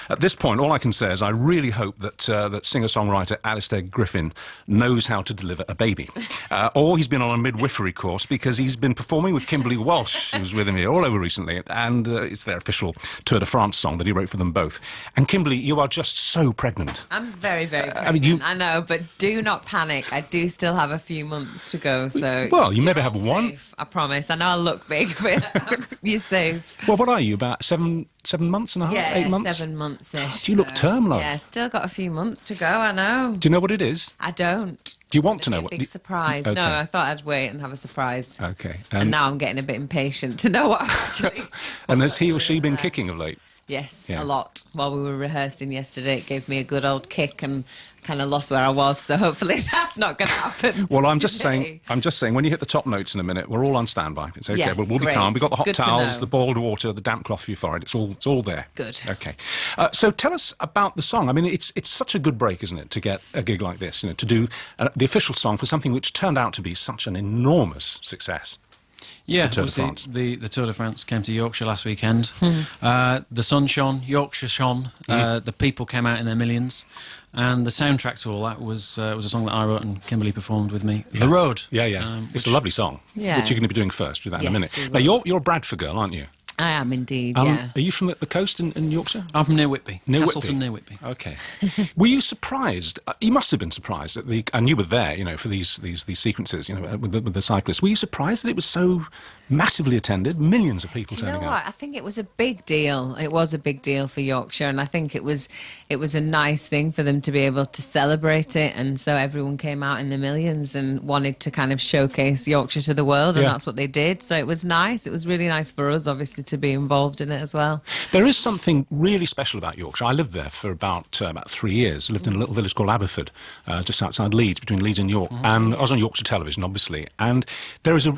At this point, all I can say is I really hope that that singer-songwriter Alistair Griffin knows how to deliver a baby. Or he's been on a midwifery course, because he's been performing with Kimberley Walsh, who was with him here all over recently, and it's their official Tour de France song that he wrote for them both. And Kimberley, you are just so pregnant. I'm very, very pregnant. I know, but do not panic. I do still have a few months to go, so... Well, you maybe have one. Safe, I promise. I know I'll look big, but you're safe. Well, what are you, about 7 months and a half? Yeah, 8 months? 7 months-ish. Do you look term, love? Yeah, still got a few months to go, I know. Do you know what it is? I don't. Do you want to know what? Big surprise. Okay. No, I thought I'd wait and have a surprise. Okay. And now I'm getting a bit impatient to know what actually... And has he or she been kicking of late? Yes, Yeah. a lot. While we were rehearsing yesterday, it gave me a good old kick and kind of lost where I was, so hopefully that's not going to happen. Well, I'm just saying, when you hit the top notes in a minute, we're all on standby. It's okay. Yeah, we'll be great. calm. We've got the hot It's good to towels, know. the boiled water, the damp cloth for your forehead. It's all there. Good. Okay. So tell us about the song. I mean, it's such a good break, isn't it, to get a gig like this, to do the official song for something which turned out to be such an enormous success. Yeah, the Tour de France. The Tour de France came to Yorkshire last weekend. The sun shone, Yorkshire shone, the people came out in their millions, and the soundtrack to all that was a song that I wrote and Kimberley performed with me. Yeah. The Road. Yeah. It's a lovely song, which you're going to be doing first, with that in a minute. we Now, will. you're a Bradford girl, aren't you? I am indeed, yeah. Are you from the coast in Yorkshire? I'm from near Whitby. Near Castleton, Whitby. near Whitby. Okay. Were you surprised? You must have been surprised and you were there, for these sequences, with the cyclists. Were you surprised that it was so massively attended? Millions of people turning Do you know out. what? I think it was a big deal. It was a big deal for Yorkshire, and I think it was a nice thing for them to be able to celebrate it, and so everyone came out in the millions and wanted to kind of showcase Yorkshire to the world, and that's what they did. So it was nice. It was really nice for us, obviously, to be involved in it as well. There is something really special about Yorkshire. I lived there for about 3 years. I lived in a little village called Aberford, just outside Leeds, between Leeds and York. And I was on Yorkshire television, obviously. And there is an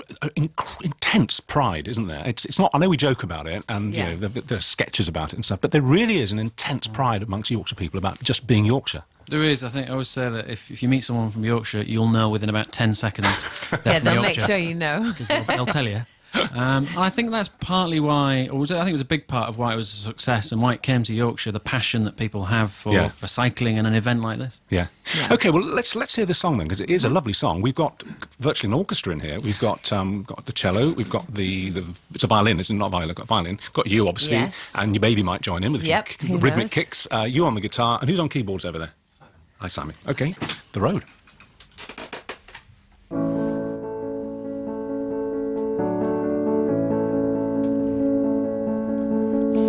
intense pride, isn't there? It's not. I know we joke about it, and there are sketches about it and stuff. But there really is an intense pride amongst Yorkshire people about just being Yorkshire. There is. I think I always say that if you meet someone from Yorkshire, you'll know within about 10 seconds they're from they'll Yorkshire. make sure you know. Because they'll tell you. And I think that's partly why, I think it was a big part of why it was a success and why it came to Yorkshire, the passion that people have for cycling and an event like this. Yeah. Okay, well, let's hear the song then, because it is a lovely song. We've got virtually an orchestra in here. We've got the cello, we've got it's a violin, isn't it? Not a violin, got violin. Got you, obviously, and your baby might join in with a few rhythmic kicks. You on the guitar, and who's on keyboards over there? Hi, Simon. Okay, The Road.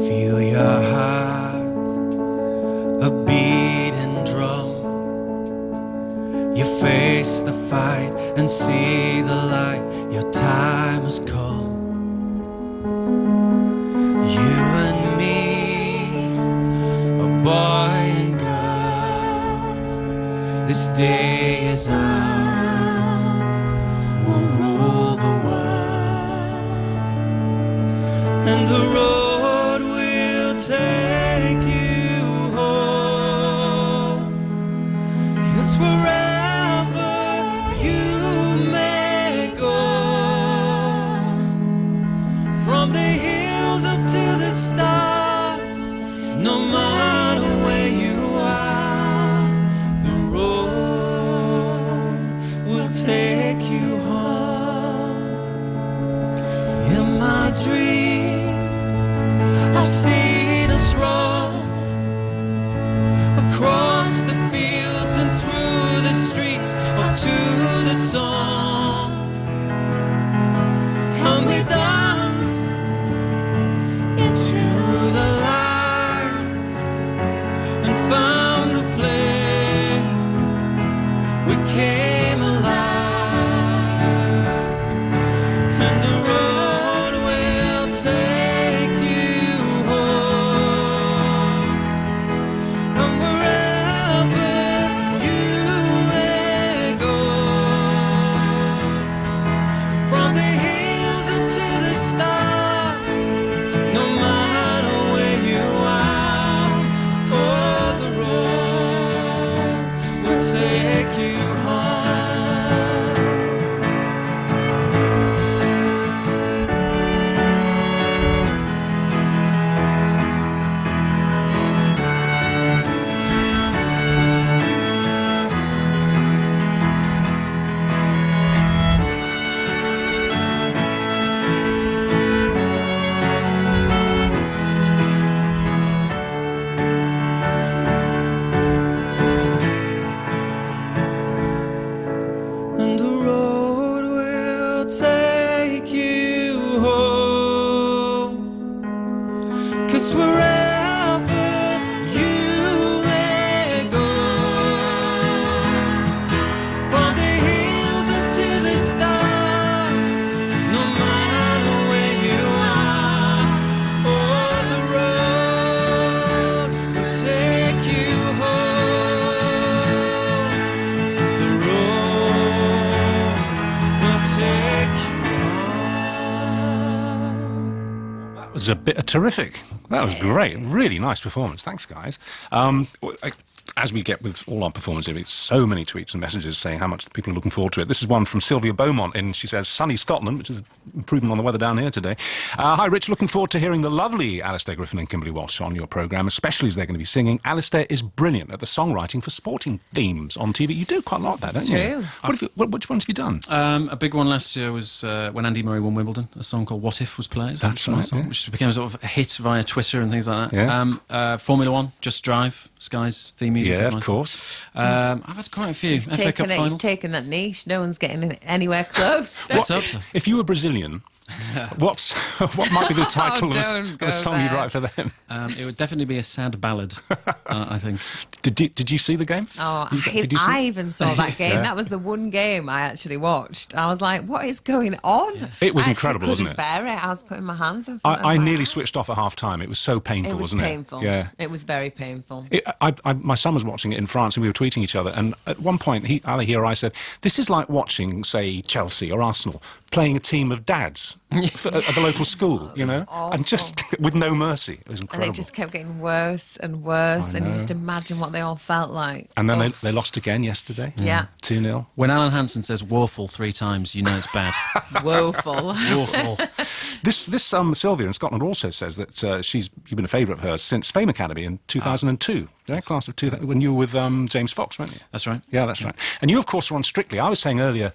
Feel your heart, a beating drum. You face the fight and see the light. Your time has come. You and me, a boy and girl. This day is ours. We'll rule the world, and the road will take you home. 'Cause forever you may go, from the hills up to the stars. No matter where you are, the road will take you home. In my dreams, I've seen us run across the fields and through the streets up to the sun, and we danced into the light and found the place we came alive, and the road will take you home. was a bit terrific. That was great. Really nice performance. Thanks, guys. As we get with all our performances, it's so many tweets and messages saying how much people are looking forward to it. This is one from Sylvia Beaumont, and she says, sunny Scotland, which is an improvement on the weather down here today. Hi, Rich, looking forward to hearing the lovely Alistair Griffin and Kimberley Walsh on your programme, especially as they're going to be singing. Alistair is brilliant at the songwriting for sporting themes on TV. You do quite a lot of that, don't you? Which ones have you done? A big one last year was when Andy Murray won Wimbledon. A song called "What If" was played. That's right, song, yeah. which became a sort of a hit via Twitter and things like that. Yeah. Formula One, Just Drive, Sky's theme music. Yeah, is nice. of course. I've had quite a few. You've taken that niche. No one's getting anywhere close. Let's hope so. If you were Brazilian, what might be the title of a song you'd write for them? It would definitely be a sad ballad, I think. Did you see the game? Oh, Did you see I even saw that game. Yeah. That was the one game I actually watched. I was like, what is going on? Yeah. It was I incredible, wasn't it? Bear it. I was putting my hands in front I of nearly my switched off at half-time. It was so painful, wasn't it? It was painful. Yeah. It was very painful. My son was watching it in France and we were tweeting each other, and at one point either he or I said, this is like watching, say, Chelsea or Arsenal playing a team of dads at the local school, you know, and just with no mercy. It was incredible. And it just kept getting worse and worse, and you just imagine what they all felt like. And then they lost again yesterday. Yeah. 2-0. When Alan Hansen says "woeful" 3 times, you know it's bad. Woeful. Woeful. This Sylvia in Scotland also says that you've been a favourite of hers since Fame Academy in 2002. Yeah, class of 2000, when you were with James Fox, weren't you? That's right. Yeah, that's right. And you, of course, were on Strictly. I was saying earlier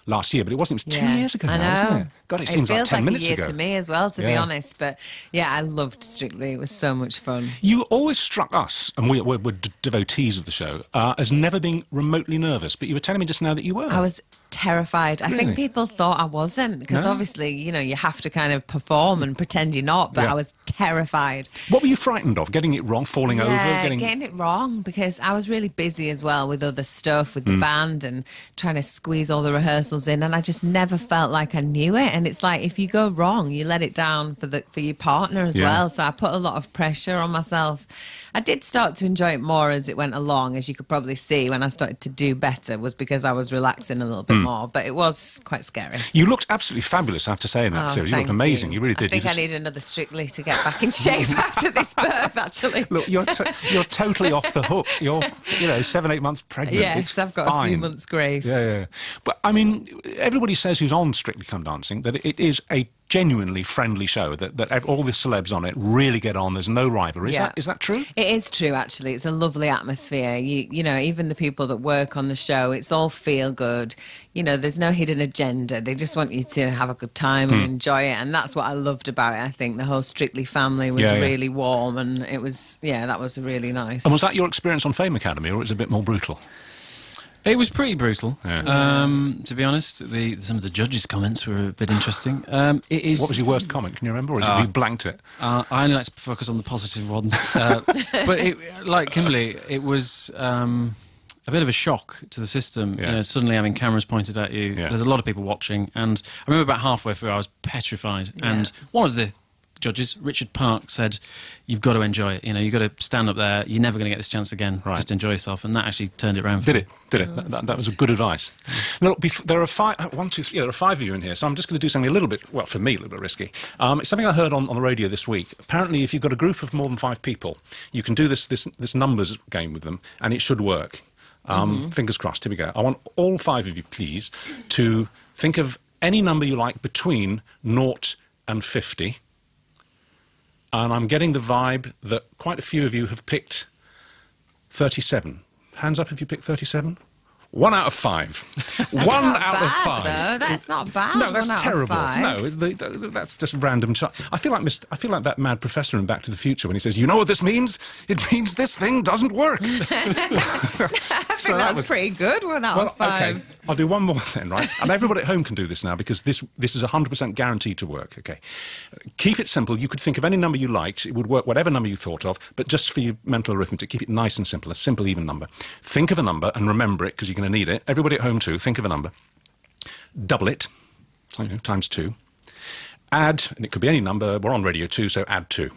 last year, but it wasn't. It was 2 years ago now, wasn't it? God, it seems like 10 minutes ago. It feels like a year to me as well, to be honest. But yeah, I loved Strictly. It was so much fun. You always struck us, and we're devotees of the show, as never being remotely nervous. But you were telling me just now that you were. I was terrified. I think people thought I wasn't, because obviously, you know, you have to kind of perform and pretend you're not, but I was terrified. What were you frightened of? Getting it wrong, falling over? Getting it wrong, because I was really busy as well with other stuff, with the band, and trying to squeeze all the rehearsals in, and I just never felt like I knew it. And it's like, if you go wrong, you let it down for your partner as well. So I put a lot of pressure on myself. I did start to enjoy it more as it went along, as you could probably see. When I started to do better was because I was relaxing a little bit more, but it was quite scary. You looked absolutely fabulous, I have to say, in that series. You looked amazing. You really did. I think I need another Strictly to get back in shape after this birth, actually. Look, you're totally off the hook. You're, 7-8 months pregnant. Yes, I've got a few months' grace. Yeah. But, I mean, everybody says who's on Strictly Come Dancing that it is a genuinely friendly show, that all the celebs on it really get on. There's no rivalry. Is that true? It is true, actually. It's a lovely atmosphere. You know, even the people that work on the show, it's all feel good. You know, there's no hidden agenda. They just want you to have a good time and enjoy it. And that's what I loved about it. I think the whole Strictly family was really warm, and it was, that was really nice. And was that your experience on Fame Academy, or was it a bit more brutal? It was pretty brutal, to be honest. Some of the judges' comments were a bit interesting. What was your worst comment? Can you remember, or is it you blanked it? I only like to focus on the positive ones. But like Kimberley, it was a bit of a shock to the system. You know, suddenly having cameras pointed at you. There's a lot of people watching, and I remember about halfway through I was petrified. And one of the judges, Richard Park, said, "You've got to enjoy it. You know, you've got to stand up there. You're never going to get this chance again. Just enjoy yourself." And that actually turned it around. Did it? That was a good advice. Now, there are 5 of you in here, so I'm just going to do something a little bit, well, for me, a little bit risky. It's something I heard on the radio this week. Apparently, if you've got a group of more than 5 people, you can do this numbers game with them, and it should work. Fingers crossed. Here we go. I want all 5 of you, please, to think of any number you like between 0 and 50. And I'm getting the vibe that quite a few of you have picked 37. Hands up if you picked 37. 1 out of 5. That's 1 not out bad, of 5. Though. That's not bad. No, that's 1 out of terrible. 5. No, that's just random. I feel like that mad professor in Back to the Future when he says, "You know what this means? It means this thing doesn't work." I think that's pretty good. 1 out of 5. Okay. I'll do one more then, right? And everybody at home can do this now, because this is 100% guaranteed to work. Okay. Keep it simple. You could think of any number you liked. It would work whatever number you thought of, but just for your mental arithmetic, keep it nice and simple, a simple even number. Think of a number and remember it, because you're going to need it. Everybody at home too, think of a number. Double it, times 2. Add, and it could be any number. We're on Radio 2, so add 2.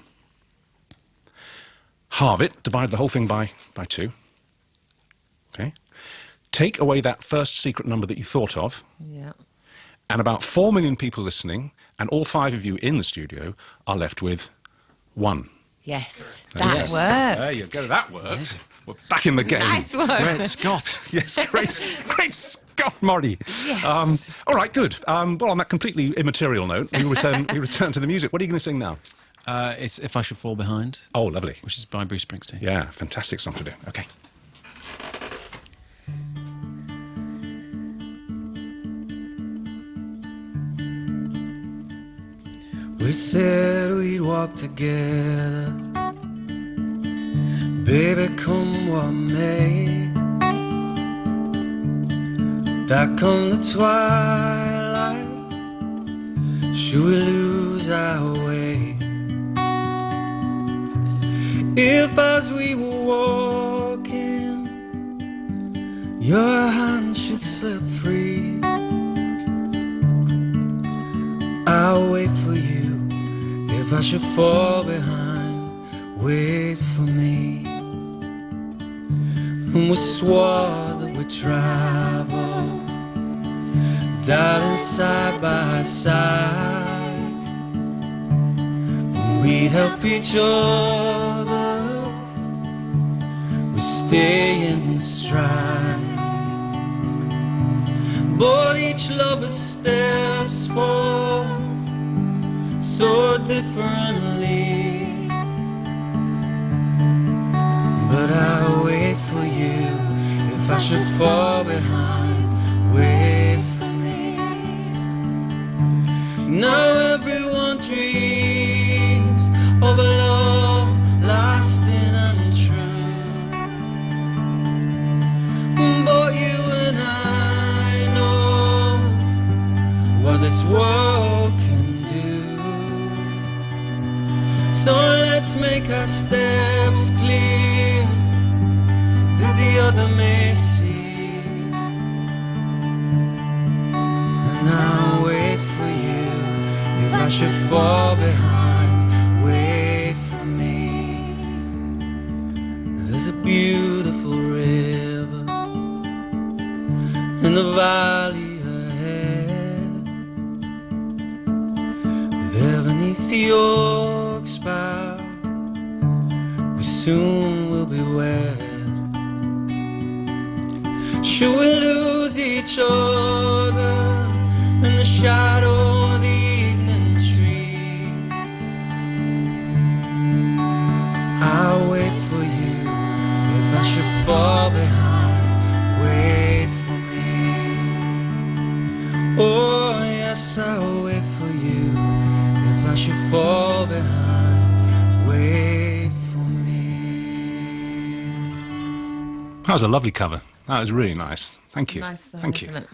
Halve it, divide the whole thing by 2. Okay. Take away that first secret number that you thought of, and about 4 million people listening, and all 5 of you in the studio are left with 1. Yes, There you that go. worked. There you go. That worked. We're back in the game. Nice one. Great Scott. Yes, great Scott Murray. Yes. All right, good. Well, on that completely immaterial note, we return to the music. What are you going to sing now? It's If I Should Fall Behind, Oh, lovely. which is by Bruce Springsteen. Yeah, fantastic song to do. Okay. We said we'd walk together, baby, come what may. Dark come the twilight, should we lose our way? If as we were walking, your hand should slip free, I'll wait for you. If I should fall behind, wait for me. And we swore that we'd travel, darling, side by side. And we'd help each other, we stay in stride. But each lover's steps forward so differently. But I'll wait for you. If I should fall behind, wait for me. Now everyone dreams of a love lasting and true, but you and I know what this world can do. So let's make our steps clear that the other may see. And I'll wait for you. If I should fall behind, wait for me. There's a beautiful river in the valley ahead. There beneath the oaks bough, we soon will be wed. Should we lose each other in the shadow of the evening trees, I'll wait for you. If I should fall behind, wait for me. Oh yes, I'll wait for you. If I should fall behind, wait for me. That was a lovely cover. That was really nice. Thank you. Nice song, Thank you. isn't it?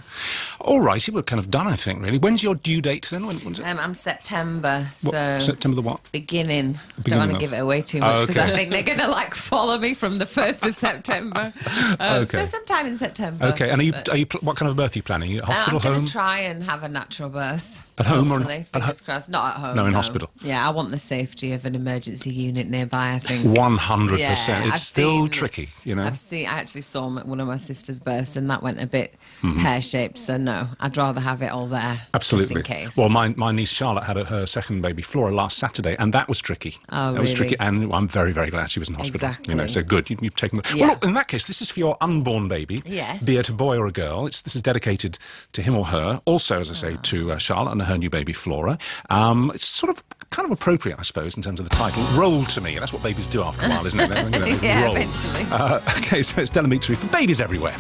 All righty, we're kind of done, I think, really. When's your due date then? When's it? I'm September, so September the what? beginning. Don't Beginning want to of- give it away too much because okay. I think they're going to follow me from the 1st of September. Okay. So sometime in September. Okay, and But, what kind of birth are you planning? Are you at hospital, I'm going home? to try and have a natural birth. At home or- hopefully, fingers crossed. Not at home. No, in hospital. Yeah, I want the safety of an emergency unit nearby, I think. 100%. Yeah, It's I've still seen- tricky, you know. I actually saw one of my sister's births and that went a bit pear-shaped, so no, I'd rather have it all there. Absolutely. Just in case. Well, my niece Charlotte had her second baby, Flora, last Saturday, and that was tricky. Oh, that was really? tricky, and I'm very, very glad she was in hospital. Exactly. You know, so good. You've taken the. Yeah. Well, look, in that case, this is for your unborn baby. Yes. Be it a boy or a girl. This is dedicated to him or her. Also, as I say, to Charlotte and her new baby Flora. It's sort of kind of appropriate, I suppose, in terms of the title. Roll to me. That's what babies do after a while, isn't it? They, Yeah, roll. eventually. Okay, so it's Delamitri for babies everywhere.